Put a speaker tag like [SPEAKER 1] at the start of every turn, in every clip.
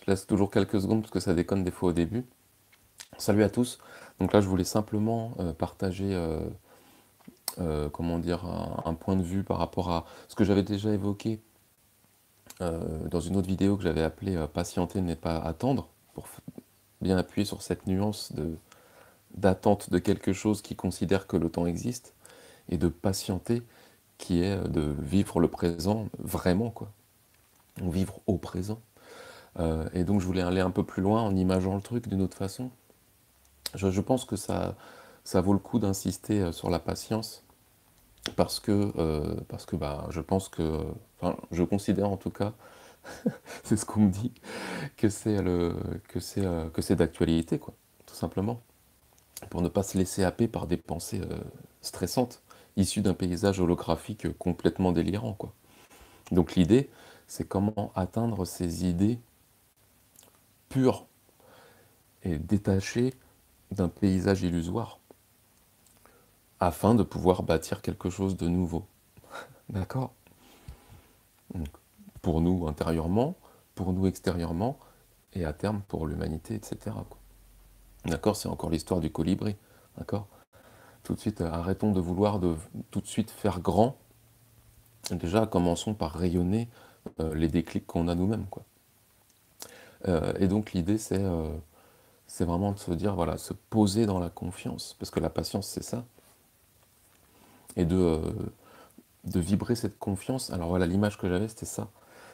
[SPEAKER 1] Je laisse toujours quelques secondes parce que ça déconne des fois au début. Salut à tous. Donc là, je voulais simplement partager, comment dire, un point de vue par rapport à ce que j'avais déjà évoqué dans une autre vidéo que j'avais appelée Patienter n'est pas attendre, pour bien appuyer sur cette nuance d'attente de quelque chose qui considère que le temps existe, et de patienter qui est de vivre le présent vraiment, quoi. Vivre au présent. Et donc je voulais aller un peu plus loin en imageant le truc d'une autre façon. Je pense que ça vaut le coup d'insister sur la patience parce que bah, je pense que, enfin, je considère en tout cas, c'est ce qu'on me dit, que que c'est d'actualité, quoi, tout simplement, pour ne pas se laisser happer par des pensées stressantes issues d'un paysage holographique complètement délirant, quoi. Donc l'idée, c'est comment atteindre ces idées pures et détachées d'un paysage illusoire afin de pouvoir bâtir quelque chose de nouveau. D'accord? Donc, pour nous intérieurement, pour nous extérieurement, et à terme pour l'humanité, etc., quoi. D'accord? C'est encore l'histoire du colibri. D'accord? Tout de suite, arrêtons de vouloir tout de suite faire grand. Déjà, commençons par rayonner les déclics qu'on a nous-mêmes, quoi. Et donc l'idée, c'est vraiment de se dire, voilà, se poser dans la confiance, parce que la patience, c'est ça, et de vibrer cette confiance. Alors voilà, l'image que j'avais, c'était ça.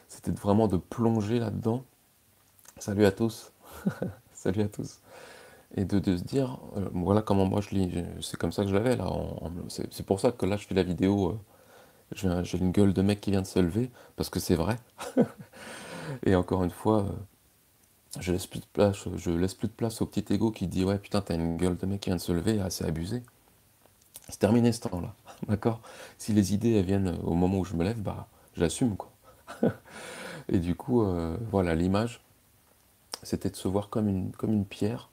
[SPEAKER 1] C'était vraiment de plonger là-dedans. Salut à tous. Salut à tous. Et de se dire, voilà comment moi je lis, c'est comme ça que je l'avais là. C'est pour ça que là je fais la vidéo, j'ai une gueule de mec qui vient de se lever, parce que c'est vrai. Et encore une fois, je laisse plus de place au petit ego qui dit ouais putain t'as une gueule de mec qui vient de se lever, ah, c'est abusé. C'est terminé ce temps-là, d'accord? Si les idées elles viennent au moment où je me lève, bah j'assume quoi. Et du coup, voilà, l'image, c'était de se voir comme une pierre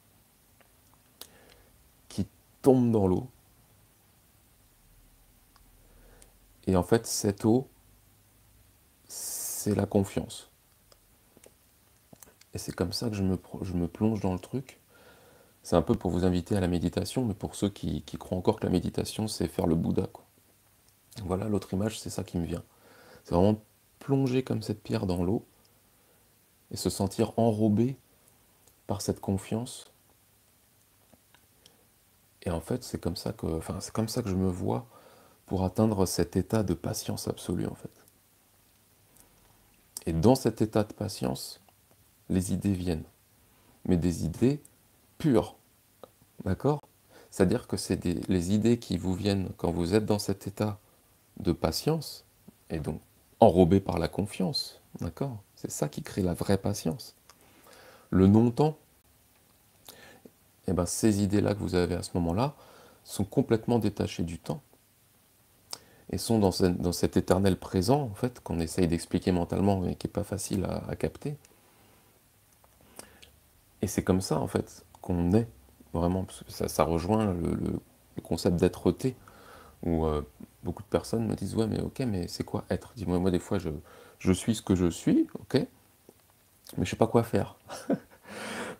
[SPEAKER 1] qui tombe dans l'eau. Et en fait, cette eau, c'est la confiance. Et c'est comme ça que je me plonge dans le truc. C'est un peu pour vous inviter à la méditation, mais pour ceux qui croient encore que la méditation, c'est faire le Bouddha, quoi. Voilà, l'autre image, c'est ça qui me vient. C'est vraiment plonger comme cette pierre dans l'eau et se sentir enrobé par cette confiance. Et en fait, c'est comme ça que je me vois pour atteindre cet état de patience absolue, en fait. Et dans cet état de patience, les idées viennent. Mais des idées pures, d'accord? C'est-à-dire que les idées qui vous viennent quand vous êtes dans cet état de patience, et donc enrobé par la confiance, d'accord? C'est ça qui crée la vraie patience. Le non-temps, eh ben, ces idées-là que vous avez à ce moment-là sont complètement détachées du temps et sont dans cet éternel présent, en fait, qu'on essaye d'expliquer mentalement et qui n'est pas facile à capter. Et c'est comme ça, en fait, qu'on est, vraiment, parce que ça rejoint le concept d'être-té, où beaucoup de personnes me disent, ouais, mais ok, mais c'est quoi être? Dis-moi, moi, des fois, je suis ce que je suis, ok, mais je sais pas quoi faire.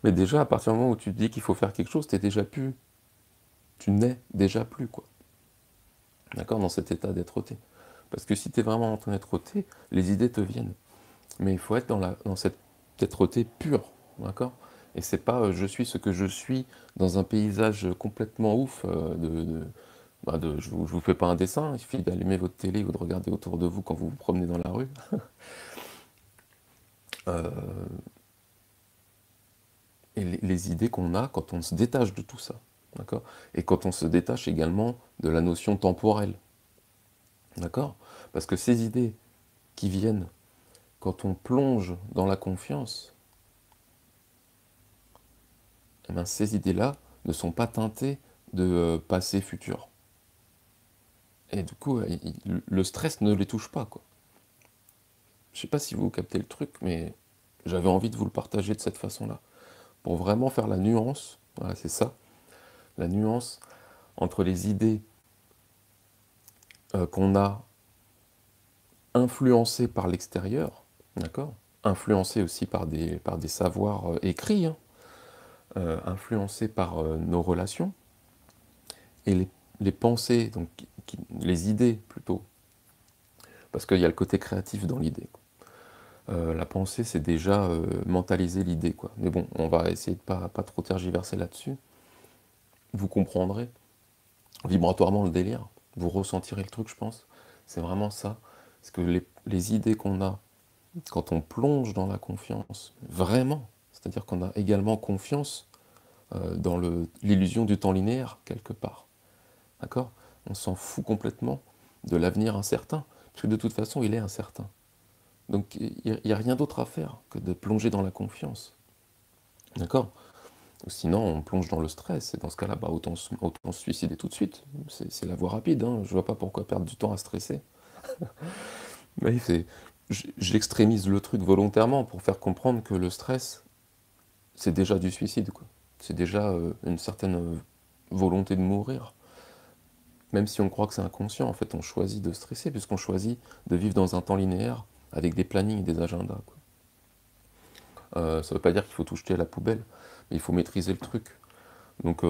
[SPEAKER 1] Mais déjà, à partir du moment où tu te dis qu'il faut faire quelque chose, t'es déjà plus, tu n'es déjà plus, quoi. D'accord? Dans cet état d'être-té. Parce que si tu es vraiment en train d'être-té, les idées te viennent. Mais il faut être dans cette être-té pure. D'accord? Et c'est pas je suis ce que je suis dans un paysage complètement ouf je vous fais pas un dessin, il suffit d'allumer votre télé ou de regarder autour de vous quand vous vous promenez dans la rue. Euh, et les idées qu'on a quand on se détache de tout ça. D'accord? Et quand on se détache également de la notion temporelle. D'accord? Parce que ces idées qui viennent quand on plonge dans la confiance, eh ben, ces idées-là ne sont pas teintées de passé, futur. Et du coup, le stress ne les touche pas, quoi. Je sais pas si vous captez le truc, mais j'avais envie de vous le partager de cette façon-là. Pour vraiment faire la nuance, voilà, c'est ça, la nuance entre les idées qu'on a influencées par l'extérieur, d'accord? influencés aussi par des savoirs écrits, hein, influencés par nos relations, et les pensées, donc les idées plutôt, parce qu'il y a le côté créatif dans l'idée. La pensée, c'est déjà mentaliser l'idée, quoi. Mais bon, on va essayer de pas trop tergiverser là-dessus. Vous comprendrez vibratoirement le délire, vous ressentirez le truc, je pense. C'est vraiment ça. Parce que les idées qu'on a quand on plonge dans la confiance, vraiment, c'est-à-dire qu'on a également confiance dans l'illusion du temps linéaire, quelque part. D'accord? On s'en fout complètement de l'avenir incertain, parce que de toute façon, il est incertain. Donc, il n'y a rien d'autre à faire que de plonger dans la confiance. D'accord? Sinon, on plonge dans le stress, et dans ce cas-là, bah, autant se suicider tout de suite. C'est la voie rapide, hein. Je vois pas pourquoi perdre du temps à stresser. Oui, j'extrémise le truc volontairement pour faire comprendre que le stress, c'est déjà du suicide, quoi. C'est déjà une certaine volonté de mourir. Même si on croit que c'est inconscient, en fait, on choisit de stresser, puisqu'on choisit de vivre dans un temps linéaire, avec des plannings et des agendas, quoi. Ça veut pas dire qu'il faut tout jeter à la poubelle, mais il faut maîtriser le truc. Donc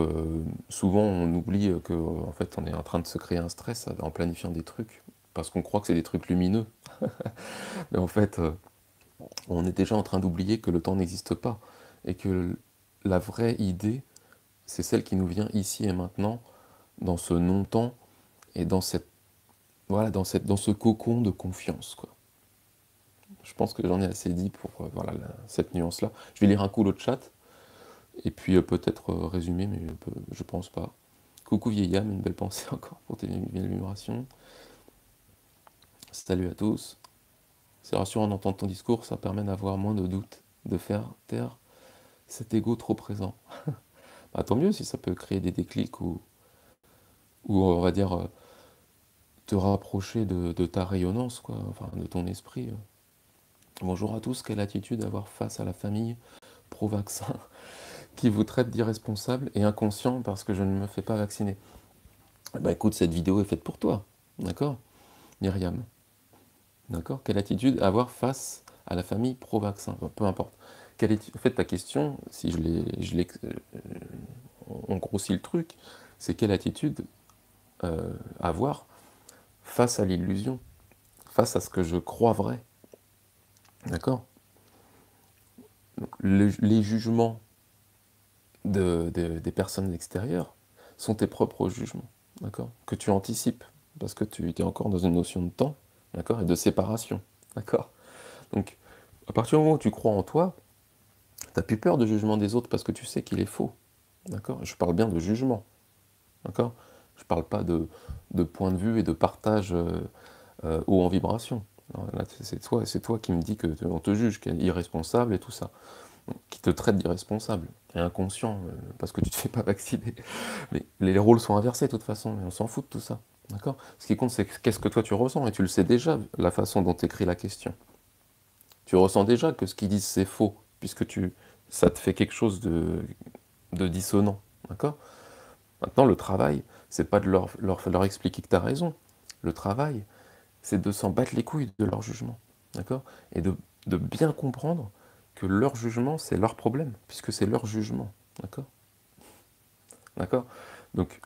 [SPEAKER 1] souvent on oublie que en fait on est en train de se créer un stress en planifiant des trucs, parce qu'on croit que c'est des trucs lumineux. Mais en fait on est déjà en train d'oublier que le temps n'existe pas, et que la vraie idée, c'est celle qui nous vient ici et maintenant, dans ce non-temps, et dans cette, voilà, dans ce cocon de confiance, quoi. Je pense que j'en ai assez dit pour voilà, cette nuance-là. Je vais lire un coup le chat, et puis peut-être résumer, mais je pense pas. Coucou vieille âme, une belle pensée encore pour tes vibrations. Salut à tous. C'est rassurant d'entendre ton discours, ça permet d'avoir moins de doutes, de faire taire cet ego trop présent. Bah, tant mieux si ça peut créer des déclics ou on va dire te rapprocher de ta rayonnance, quoi, enfin de ton esprit. Bonjour à tous, quelle attitude avoir face à la famille pro-vaccin qui vous traite d'irresponsable et inconscient parce que je ne me fais pas vacciner. Bah écoute, cette vidéo est faite pour toi, d'accord, Myriam? D'accord? Quelle attitude avoir face à la famille pro-vaccin? Enfin, peu importe. En fait, ta question, si on grossit le truc, c'est quelle attitude avoir face à l'illusion, face à ce que je crois vrai. D'accord? Les jugements des personnes extérieures sont tes propres jugements. D'accord? Que tu anticipes, parce que tu es encore dans une notion de temps, d'accord? Et de séparation. D'accord? Donc, à partir du moment où tu crois en toi, t'as plus peur du jugement des autres parce que tu sais qu'il est faux. D'accord? Je parle bien de jugement. D'accord? Je parle pas de point de vue et de partage haut en vibration. Là, c'est toi qui me dis que on te juge, qui est irresponsable et tout ça. Qui te traite d'irresponsable et inconscient parce que tu te fais pas vacciner. Mais les rôles sont inversés de toute façon, mais on s'en fout de tout ça. D'accord? Ce qui compte, c'est qu'est-ce que toi tu ressens, et tu le sais déjà, la façon dont tu écris la question. Tu ressens déjà que ce qu'ils disent c'est faux, puisque ça te fait quelque chose de dissonant. D'accord? Maintenant, le travail, c'est pas de leur expliquer que tu as raison. Le travail, c'est de s'en battre les couilles de leur jugement. D'accord? Et de bien comprendre que leur jugement, c'est leur problème, puisque c'est leur jugement. D'accord? D'accord? Donc,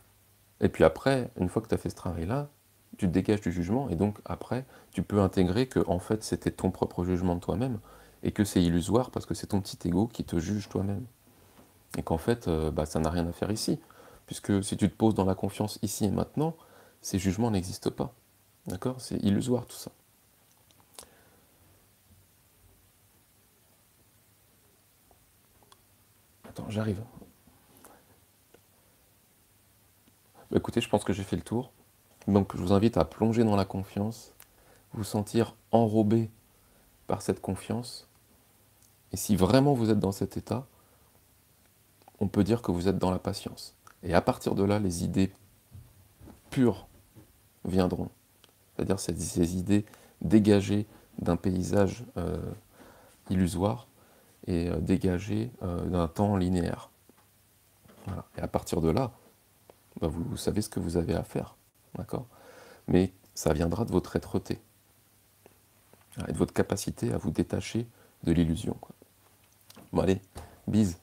[SPEAKER 1] et puis après, une fois que tu as fait ce travail-là, tu te dégages du jugement, et donc après, tu peux intégrer que en fait, c'était ton propre jugement de toi-même, et que c'est illusoire parce que c'est ton petit ego qui te juge toi-même. Et qu'en fait, bah, ça n'a rien à faire ici. Puisque si tu te poses dans la confiance ici et maintenant, ces jugements n'existent pas. D'accord? C'est illusoire tout ça. Attends, j'arrive. Bah, écoutez, je pense que j'ai fait le tour. Donc je vous invite à plonger dans la confiance, vous sentir enrobé par cette confiance. Et si vraiment vous êtes dans cet état, on peut dire que vous êtes dans la patience. Et à partir de là, les idées pures viendront. C'est-à-dire ces idées dégagées d'un paysage illusoire et dégagées d'un temps linéaire. Voilà. Et à partir de là, bah, vous savez ce que vous avez à faire. D'accord? Mais ça viendra de votre êtreté et de votre capacité à vous détacher de l'illusion, quoi. Bon allez, bise.